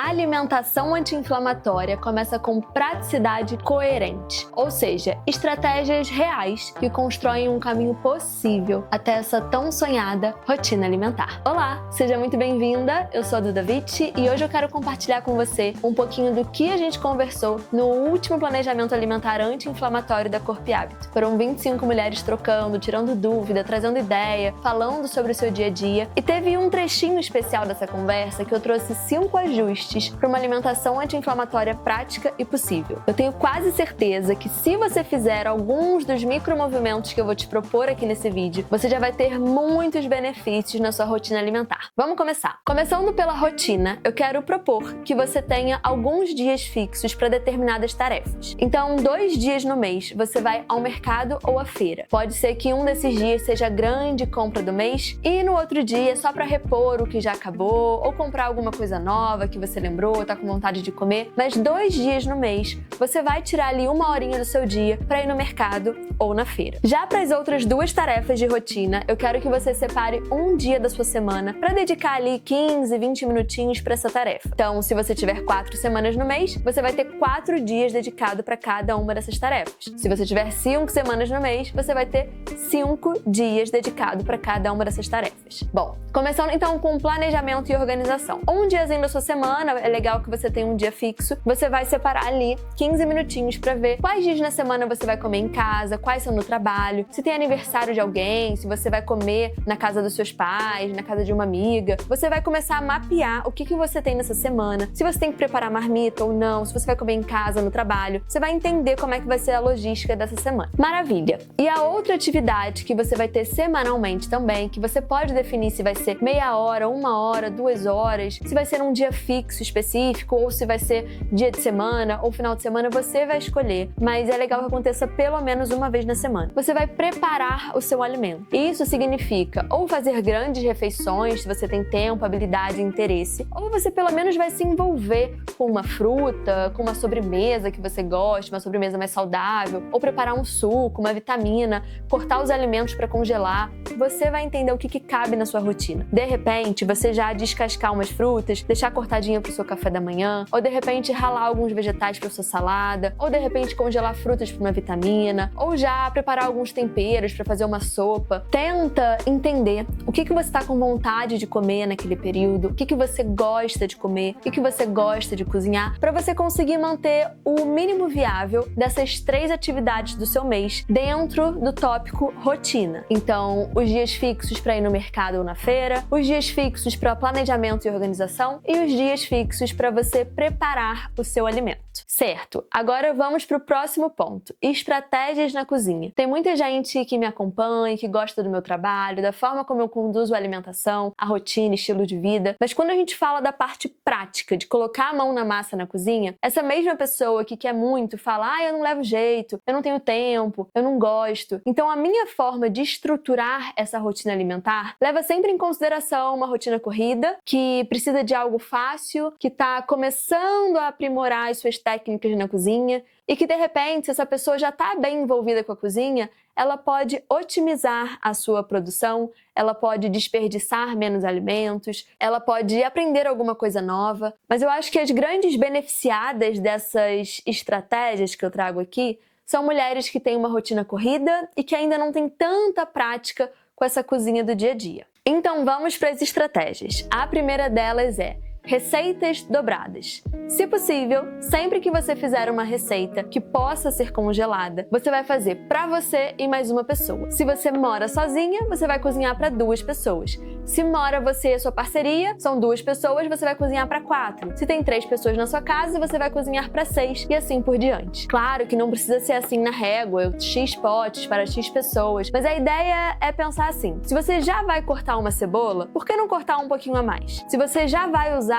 A alimentação anti-inflamatória começa com praticidade coerente, ou seja, estratégias reais que constroem um caminho possível até essa tão sonhada rotina alimentar. Olá, seja muito bem-vinda, eu sou a Duda Vitti e hoje eu quero compartilhar com você um pouquinho do que a gente conversou no último planejamento alimentar anti-inflamatório da Corpo e Hábito. Foram 25 mulheres trocando, tirando dúvida, trazendo ideia, falando sobre o seu dia a dia e teve um trechinho especial dessa conversa que eu trouxe 5 ajustes para uma alimentação anti-inflamatória prática e possível. Eu tenho quase certeza que se você fizer alguns dos micromovimentos que eu vou te propor aqui nesse vídeo, você já vai ter muitos benefícios na sua rotina alimentar. Vamos começar. Começando pela rotina, eu quero propor que você tenha alguns dias fixos para determinadas tarefas. Então, 2 dias no mês você vai ao mercado ou à feira. Pode ser que um desses dias seja a grande compra do mês e no outro dia é só para repor o que já acabou ou comprar alguma coisa nova que você lembrou, tá com vontade de comer, mas 2 dias no mês você vai tirar ali 1 horinha do seu dia para ir no mercado ou na feira. Já para as outras 2 tarefas de rotina, eu quero que você separe um dia da sua semana para dedicar ali 15, 20 minutinhos para essa tarefa. Então, se você tiver 4 semanas no mês, você vai ter 4 dias dedicado para cada uma dessas tarefas. Se você tiver 5 semanas no mês, você vai ter 5 dias dedicado para cada uma dessas tarefas. Bom, começando então com planejamento e organização. Um diazinho da sua semana, é legal que você tenha um dia fixo, você vai separar ali 15 minutinhos para ver quais dias na semana você vai comer em casa, quais são no trabalho, se tem aniversário de alguém, se você vai comer na casa dos seus pais, na casa de uma amiga. Você vai começar a mapear o que você tem nessa semana, se você tem que preparar marmita ou não, se você vai comer em casa, no trabalho. Você vai entender como é que vai ser a logística dessa semana. Maravilha! E a outra atividade que você vai ter semanalmente também, que você pode definir se vai ser meia hora, 1 hora, 2 horas, se vai ser um dia fixo específico ou se vai ser dia de semana ou final de semana, você vai escolher, mas é legal que aconteça pelo menos uma vez na semana. Você vai preparar o seu alimento. Isso significa ou fazer grandes refeições, se você tem tempo, habilidade e interesse, ou você pelo menos vai se envolver com uma fruta, com uma sobremesa que você gosta, uma sobremesa mais saudável, ou preparar um suco, uma vitamina, cortar os alimentos para congelar. Você vai entender o que cabe na sua rotina. De repente, você já descascar umas frutas, deixar cortadinha pro seu café da manhã, ou de repente ralar alguns vegetais para sua salada, ou de repente congelar frutas para uma vitamina, ou já preparar alguns temperos para fazer uma sopa. Tenta entender o que você está com vontade de comer naquele período, o que você gosta de comer, o que você gosta de cozinhar, para você conseguir manter o mínimo viável dessas 3 atividades do seu mês dentro do tópico rotina. Então, os dias fixos para ir no mercado ou na feira, os dias fixos para planejamento e organização e os dias fixos para você preparar o seu alimento. Certo, agora vamos para o próximo ponto, estratégias na cozinha. Tem muita gente que me acompanha, que gosta do meu trabalho, da forma como eu conduzo a alimentação, a rotina, estilo de vida, mas quando a gente fala da parte prática, de colocar a mão na massa na cozinha, essa mesma pessoa que quer muito fala, eu não levo jeito, eu não tenho tempo, eu não gosto. Então a minha forma de estruturar essa rotina alimentar leva sempre em consideração uma rotina corrida, que precisa de algo fácil, que está começando a aprimorar as suas técnicas na cozinha e que, de repente, se essa pessoa já está bem envolvida com a cozinha, ela pode otimizar a sua produção, ela pode desperdiçar menos alimentos, ela pode aprender alguma coisa nova. Mas eu acho que as grandes beneficiadas dessas estratégias que eu trago aqui são mulheres que têm uma rotina corrida e que ainda não têm tanta prática com essa cozinha do dia a dia. Então vamos para as estratégias. A primeira delas é receitas dobradas. Se possível, sempre que você fizer uma receita que possa ser congelada, você vai fazer para você e mais uma pessoa. Se você mora sozinha, você vai cozinhar para 2 pessoas. Se mora você e a sua parceria, são 2 pessoas, você vai cozinhar para 4. Se tem 3 pessoas na sua casa, você vai cozinhar para 6 e assim por diante. Claro que não precisa ser assim na régua, X potes para X pessoas, mas a ideia é pensar assim: se você já vai cortar uma cebola, por que não cortar um pouquinho a mais? Se você já vai usar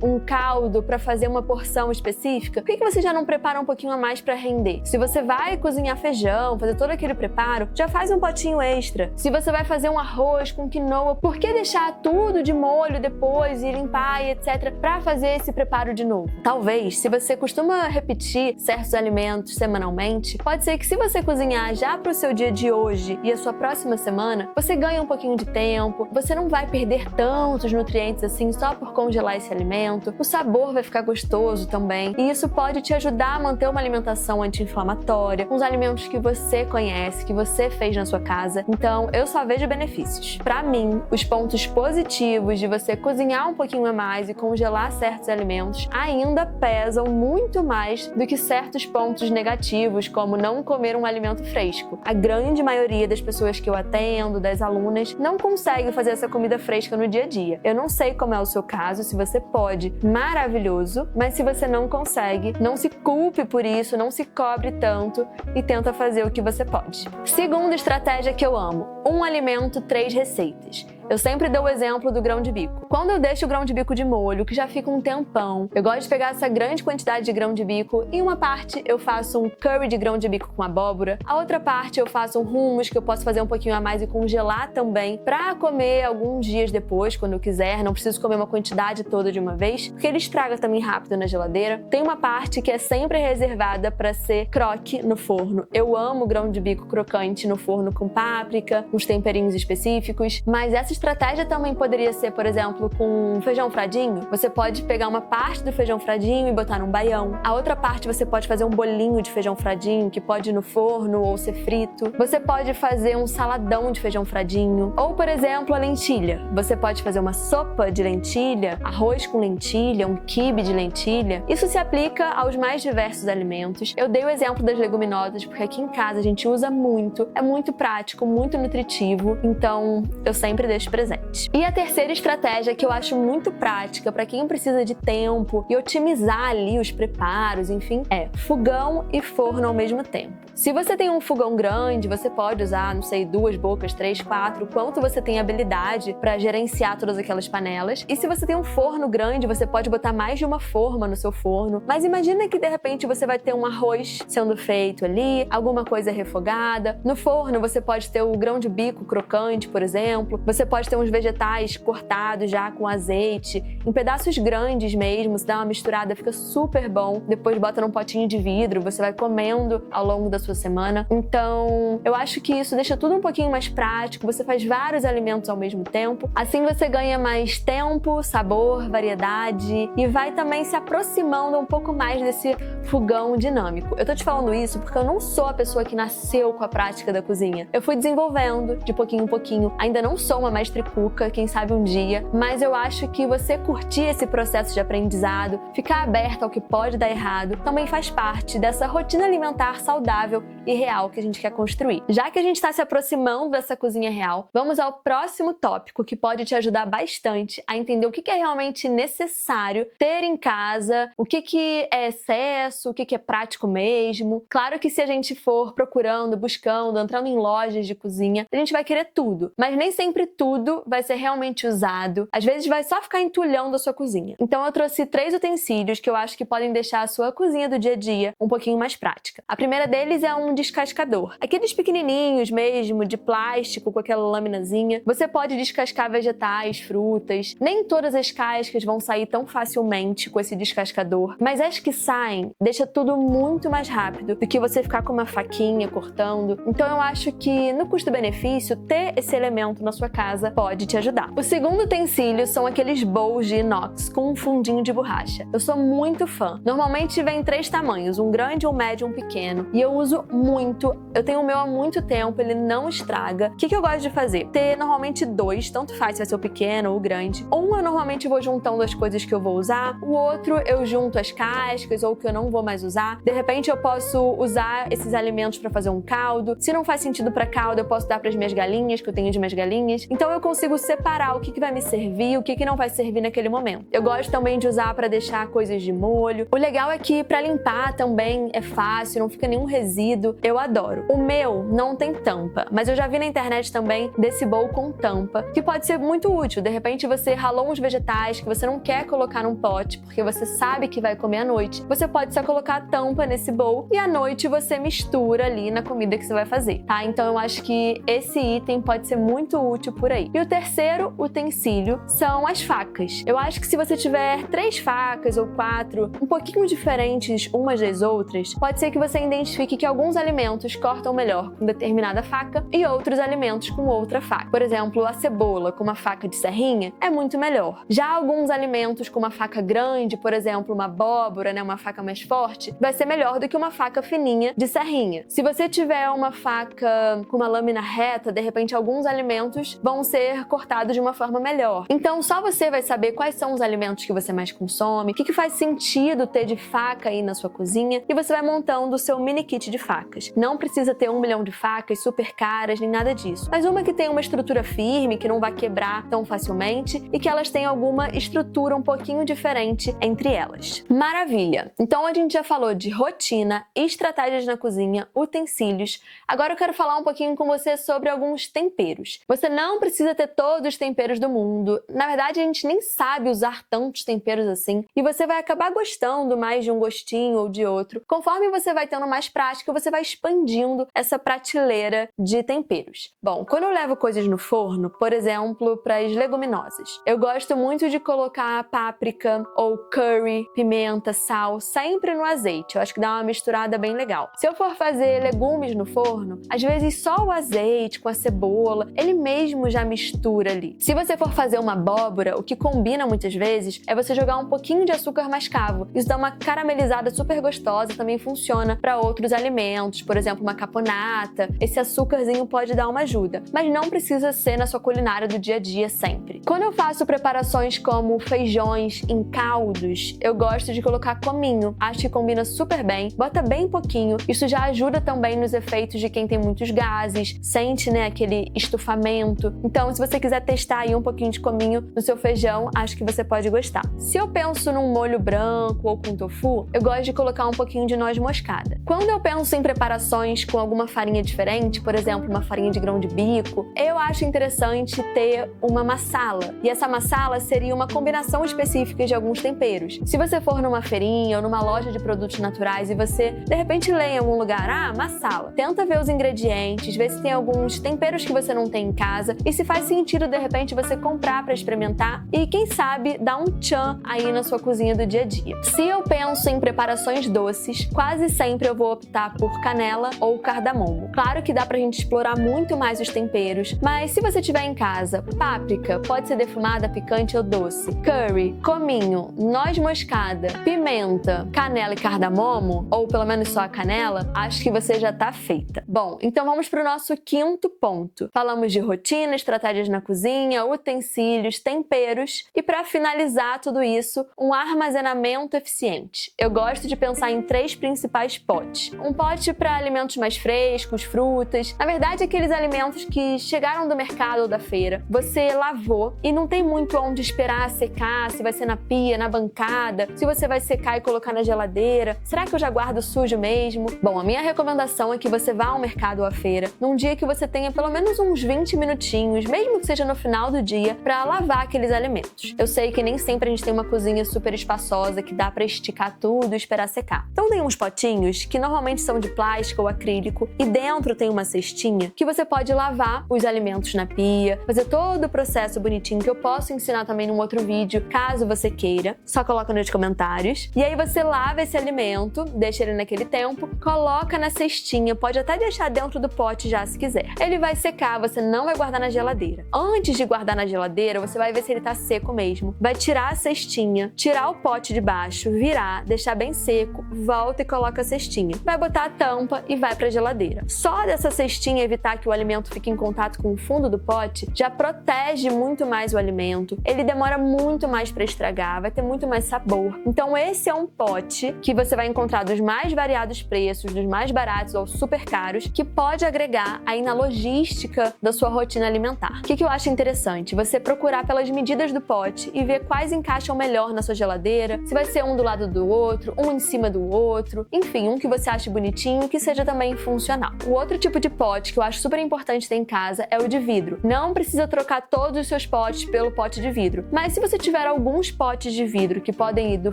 um caldo para fazer uma porção específica, por que você já não prepara um pouquinho a mais para render? Se você vai cozinhar feijão, fazer todo aquele preparo, já faz um potinho extra. Se você vai fazer um arroz com quinoa, por que deixar tudo de molho depois e limpar e etc. para fazer esse preparo de novo? Talvez, se você costuma repetir certos alimentos semanalmente, pode ser que se você cozinhar já para o seu dia de hoje e a sua próxima semana, você ganha um pouquinho de tempo, você não vai perder tantos nutrientes assim só por congelar esse alimento. alimento, o sabor vai ficar gostoso também, e isso pode te ajudar a manter uma alimentação anti-inflamatória, com os alimentos que você conhece, que você fez na sua casa. Então, eu só vejo benefícios. Pra mim, os pontos positivos de você cozinhar um pouquinho a mais e congelar certos alimentos ainda pesam muito mais do que certos pontos negativos, como não comer um alimento fresco. A grande maioria das pessoas que eu atendo, das alunas, não consegue fazer essa comida fresca no dia a dia. Eu não sei como é o seu caso, se você pode, maravilhoso, mas se você não consegue, não se culpe por isso, não se cobre tanto e tenta fazer o que você pode. Segunda estratégia que eu amo: um alimento, 3 receitas. Eu sempre dou o exemplo do grão de bico. Quando eu deixo o grão de bico de molho, que já fica um tempão, eu gosto de pegar essa grande quantidade de grão de bico e uma parte eu faço um curry de grão de bico com abóbora, a outra parte eu faço um hummus que eu posso fazer um pouquinho a mais e congelar também pra comer alguns dias depois, quando eu quiser. Não preciso comer uma quantidade toda de uma vez, porque ele estraga também rápido na geladeira. Tem uma parte que é sempre reservada pra ser croque no forno. Eu amo grão de bico crocante no forno com páprica, uns temperinhos específicos, mas essa estratégia também poderia ser, por exemplo, com feijão fradinho. Você pode pegar uma parte do feijão fradinho e botar num baião. A outra parte você pode fazer um bolinho de feijão fradinho, que pode ir no forno ou ser frito. Você pode fazer um saladão de feijão fradinho. Ou, por exemplo, a lentilha. Você pode fazer uma sopa de lentilha, arroz com lentilha, um quibe de lentilha. Isso se aplica aos mais diversos alimentos. Eu dei o exemplo das leguminosas porque aqui em casa a gente usa muito. É muito prático, muito nutritivo. Então, eu sempre deixo presente. E a terceira estratégia que eu acho muito prática para quem precisa de tempo e otimizar ali os preparos, enfim, é fogão e forno ao mesmo tempo. Se você tem um fogão grande, você pode usar, não sei, 2 bocas, 3, 4, quanto você tem habilidade para gerenciar todas aquelas panelas. E se você tem um forno grande, você pode botar mais de uma forma no seu forno. Mas imagina que de repente você vai ter um arroz sendo feito ali, alguma coisa refogada. No forno você pode ter o grão de bico crocante, por exemplo. Você pode ter uns vegetais cortados já com azeite, em pedaços grandes mesmo. Se dá uma misturada, fica super bom. Depois bota num potinho de vidro, você vai comendo ao longo da sua semana. Então, eu acho que isso deixa tudo um pouquinho mais prático. Você faz vários alimentos ao mesmo tempo. Assim você ganha mais tempo, sabor, variedade e vai também se aproximando um pouco mais desse fogão dinâmico. Eu tô te falando isso porque eu não sou a pessoa que nasceu com a prática da cozinha. Eu fui desenvolvendo de pouquinho em pouquinho. Ainda não sou uma mestre cuca, quem sabe um dia, mas eu acho que você curtir esse processo de aprendizado, ficar aberto ao que pode dar errado, também faz parte dessa rotina alimentar saudável e real que a gente quer construir. Já que a gente está se aproximando dessa cozinha real, vamos ao próximo tópico que pode te ajudar bastante a entender o que é realmente necessário ter em casa, o que é excesso, o que é prático mesmo. Claro que se a gente for procurando, buscando, entrando em lojas de cozinha, a gente vai querer tudo, mas nem sempre tudo vai ser realmente usado. Às vezes vai só ficar entulhando a sua cozinha. Então eu trouxe 3 utensílios que eu acho que podem deixar a sua cozinha do dia a dia um pouquinho mais prática. A primeira deles é um descascador. Aqueles pequenininhos mesmo, de plástico, com aquela laminazinha. Você pode descascar vegetais, frutas. Nem todas as cascas vão sair tão facilmente com esse descascador, mas as que saem, deixa tudo muito mais rápido do que você ficar com uma faquinha cortando. Então eu acho que no custo-benefício, ter esse elemento na sua casa pode te ajudar. O segundo utensílio são aqueles bowls de inox com um fundinho de borracha. Eu sou muito fã. Normalmente vem 3 tamanhos, um grande, um médio e um pequeno. E eu uso muito. Eu tenho o meu há muito tempo, ele não estraga. O que eu gosto de fazer? Ter normalmente 2, tanto faz se vai ser o pequeno ou o grande. Um eu normalmente vou juntando as coisas que eu vou usar, o outro eu junto as cascas ou que eu não vou mais usar. De repente eu posso usar esses alimentos para fazer um caldo. Se não faz sentido para caldo, eu posso dar para as minhas galinhas, que eu tenho de minhas galinhas. Então eu consigo separar o que vai me servir e o que não vai servir naquele momento. Eu gosto também de usar para deixar coisas de molho. O legal é que para limpar também é fácil, não fica nenhum resíduo. Eu adoro. O meu não tem tampa, mas eu já vi na internet também desse bowl com tampa, que pode ser muito útil. De repente você ralou uns vegetais que você não quer colocar num pote, porque você sabe que vai comer à noite. Você pode só colocar a tampa nesse bowl e à noite você mistura ali na comida que você vai fazer, tá? Então eu acho que esse item pode ser muito útil por aí. E o terceiro utensílio são as facas. Eu acho que se você tiver 3 facas ou 4, um pouquinho diferentes umas das outras, pode ser que você identifique que alguns alimentos cortam melhor com determinada faca e outros alimentos com outra faca. Por exemplo, a cebola com uma faca de serrinha é muito melhor. Já alguns alimentos com uma faca grande, por exemplo, uma abóbora, uma faca mais forte, vai ser melhor do que uma faca fininha de serrinha. Se você tiver uma faca com uma lâmina reta, de repente alguns alimentos vão ser cortados de uma forma melhor. Então só você vai saber quais são os alimentos que você mais consome, o que faz sentido ter de faca aí na sua cozinha, e você vai montando o seu mini kit de facas. Não precisa ter 1 milhão de facas super caras, nem nada disso, mas uma que tenha uma estrutura firme, que não vai quebrar tão facilmente e que elas tenham alguma estrutura um pouquinho diferente entre elas. Maravilha! Então a gente já falou de rotina, estratégias na cozinha, utensílios. Agora eu quero falar um pouquinho com você sobre alguns temperos. Você não precisa ter todos os temperos do mundo. Na verdade, a gente nem sabe usar tantos temperos assim, e você vai acabar gostando mais de um gostinho ou de outro. Conforme você vai tendo mais prática, você vai expandindo essa prateleira de temperos. Bom, quando eu levo coisas no forno, por exemplo, para as leguminosas, eu gosto muito de colocar páprica ou curry, pimenta, sal, sempre no azeite. Eu acho que dá uma misturada bem legal. Se eu for fazer legumes no forno, às vezes só o azeite com a cebola, ele mesmo já mistura ali. Se você for fazer uma abóbora, o que combina muitas vezes é você jogar um pouquinho de açúcar mascavo. Isso dá uma caramelizada super gostosa, também funciona para outros alimentos, por exemplo, uma caponata. Esse açúcarzinho pode dar uma ajuda, mas não precisa ser na sua culinária do dia a dia sempre. Quando eu faço preparações como feijões em caldos, eu gosto de colocar cominho. Acho que combina super bem, bota bem pouquinho. Isso já ajuda também nos efeitos de quem tem muitos gases, sente, aquele estufamento. Então, se você quiser testar aí um pouquinho de cominho no seu feijão, acho que você pode gostar. Se eu penso num molho branco ou com tofu, eu gosto de colocar um pouquinho de noz moscada. Quando eu penso em preparações com alguma farinha diferente, por exemplo, uma farinha de grão de bico, eu acho interessante ter uma massala. E essa massala seria uma combinação específica de alguns temperos. Se você for numa feirinha ou numa loja de produtos naturais e você, de repente, lê em algum lugar, massala, tenta ver os ingredientes, ver se tem alguns temperos que você não tem em casa e se faz sentido, de repente, você comprar para experimentar e, quem sabe, dar um tchan aí na sua cozinha do dia a dia. Se eu penso em preparações doces, quase sempre eu vou optar por canela ou cardamomo. Claro que dá pra gente explorar muito mais os temperos, mas se você tiver em casa, páprica, pode ser defumada, picante ou doce, curry, cominho, noz moscada, pimenta, canela e cardamomo, ou pelo menos só a canela, acho que você já tá feita. Bom, então vamos pro nosso quinto ponto. Falamos de rotina, estratégias na cozinha, utensílios, temperos e, para finalizar tudo isso, um armazenamento eficiente. Eu gosto de pensar em 3 principais potes. Um pote para alimentos mais frescos, frutas, na verdade aqueles alimentos que chegaram do mercado ou da feira, você lavou e não tem muito onde esperar secar, se vai ser na pia, na bancada, se você vai secar e colocar na geladeira, será que eu já guardo sujo mesmo? Bom, a minha recomendação é que você vá ao mercado ou à feira num dia que você tenha pelo menos uns 20 minutinhos, mesmo que seja no final do dia, para lavar aqueles alimentos. Eu sei que nem sempre a gente tem uma cozinha super espaçosa que dá para esticar tudo e esperar secar. Então tem uns potinhos que normalmente são de plástico ou acrílico e dentro tem uma cestinha que você pode lavar os alimentos na pia, fazer todo o processo bonitinho que eu posso ensinar também num outro vídeo, caso você queira. Só coloca nos comentários. E aí você lava esse alimento, deixa ele naquele tempo, coloca na cestinha, pode até deixar dentro do pote já se quiser. Ele vai secar, você não vai guardar na geladeira. Antes de guardar na geladeira, você vai ver se ele tá seco mesmo. Vai tirar a cestinha, tirar o pote de baixo, virar, deixar bem seco, volta e coloca a cestinha. Vai botar a tampa e vai pra geladeira. Só dessa cestinha evitar que o alimento fique em contato com o fundo do pote já protege muito mais o alimento. Ele demora muito mais para estragar, vai ter muito mais sabor. Então esse é um pote que você vai encontrar dos mais variados preços, dos mais baratos ou super caros, que pode agregar aí na logística da sua rotina alimentar. O que eu acho interessante? Você procurar pelas medidas do pote e ver quais encaixam melhor na sua geladeira, se vai ser um do lado do outro, um em cima do outro, enfim, um que você ache bonitinho e que seja também funcional. O outro tipo de pote que eu acho super importante ter em casa é o de vidro. Não precisa trocar todos os seus potes pelo pote de vidro, mas se você tiver alguns potes de vidro que podem ir do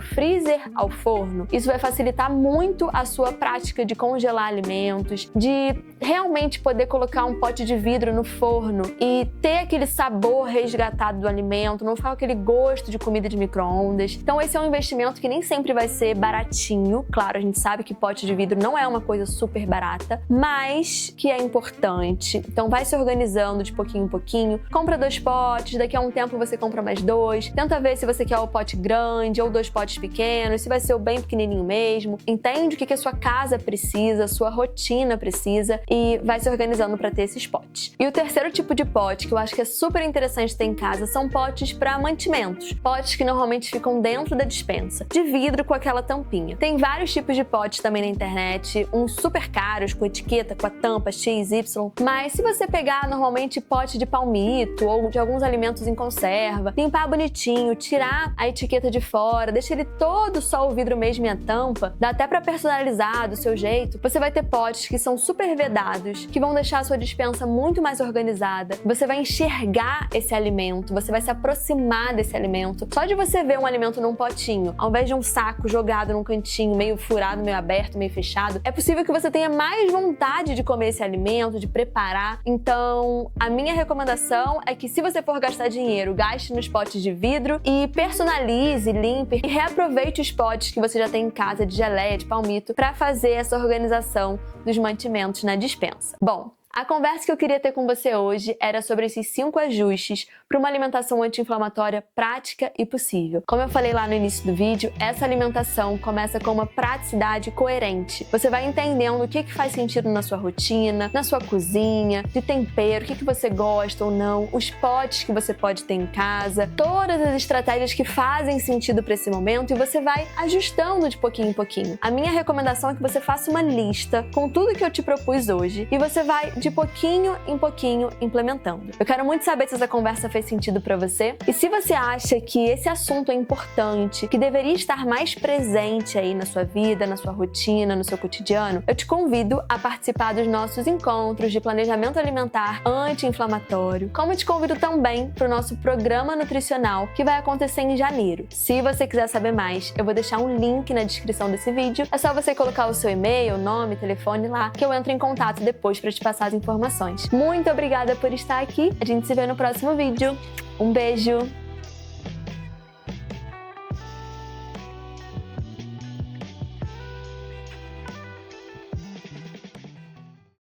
freezer ao forno, isso vai facilitar muito a sua prática de congelar alimentos, de realmente poder colocar um pote de vidro no forno e ter aquele sabor resgatado do alimento, não ficar com aquele gosto de comida de micro-ondas. Então esse é um investimento que nem sempre vai ser baratinho. Claro, a gente sabe que pote de vidro não é uma coisa coisa super barata, mas que é importante. Então vai se organizando de pouquinho em pouquinho. Compra 2 potes, daqui a um tempo você compra mais 2. Tenta ver se você quer o pote grande ou 2 potes pequenos, se vai ser o bem pequenininho mesmo. Entende o que a sua casa precisa, a sua rotina precisa e vai se organizando para ter esses potes. E o terceiro tipo de pote que eu acho que é super interessante ter em casa são potes para mantimentos. Potes que normalmente ficam dentro da despensa, de vidro com aquela tampinha. Tem vários tipos de potes também na internet, uns super caros com etiqueta, com a tampa X, Y, mas se você pegar normalmente pote de palmito ou de alguns alimentos em conserva, limpar bonitinho, tirar a etiqueta de fora, deixa ele todo só o vidro mesmo e a tampa, dá até para personalizar do seu jeito, você vai ter potes que são super vedados, que vão deixar a sua despensa muito mais organizada. Você vai enxergar esse alimento, você vai se aproximar desse alimento. Só de você ver um alimento num potinho, ao invés de um saco jogado num cantinho, meio furado, meio aberto, meio fechado, é possível que você tenha mais vontade de comer esse alimento, de preparar. Então, a minha recomendação é que se você for gastar dinheiro, gaste nos potes de vidro e personalize, limpe e reaproveite os potes que você já tem em casa de geleia, de palmito, para fazer essa organização dos mantimentos na despensa. Bom, a conversa que eu queria ter com você hoje era sobre esses 5 ajustes para uma alimentação anti-inflamatória prática e possível. Como eu falei lá no início do vídeo, essa alimentação começa com uma praticidade coerente. Você vai entendendo o que faz sentido na sua rotina, na sua cozinha, de tempero, o que você gosta ou não, os potes que você pode ter em casa, todas as estratégias que fazem sentido para esse momento e você vai ajustando de pouquinho em pouquinho. A minha recomendação é que você faça uma lista com tudo que eu te propus hoje e você vai de pouquinho em pouquinho implementando. Eu quero muito saber se essa conversa fez sentido para você e se você acha que esse assunto é importante, que deveria estar mais presente aí na sua vida, na sua rotina, no seu cotidiano, eu te convido a participar dos nossos encontros de planejamento alimentar anti-inflamatório, como eu te convido também para o nosso programa nutricional que vai acontecer em janeiro. Se você quiser saber mais, eu vou deixar um link na descrição desse vídeo. É só você colocar o seu e-mail, nome, telefone lá, que eu entro em contato depois para te passar as informações. Muito obrigada por estar aqui. A gente se vê no próximo vídeo. Um beijo!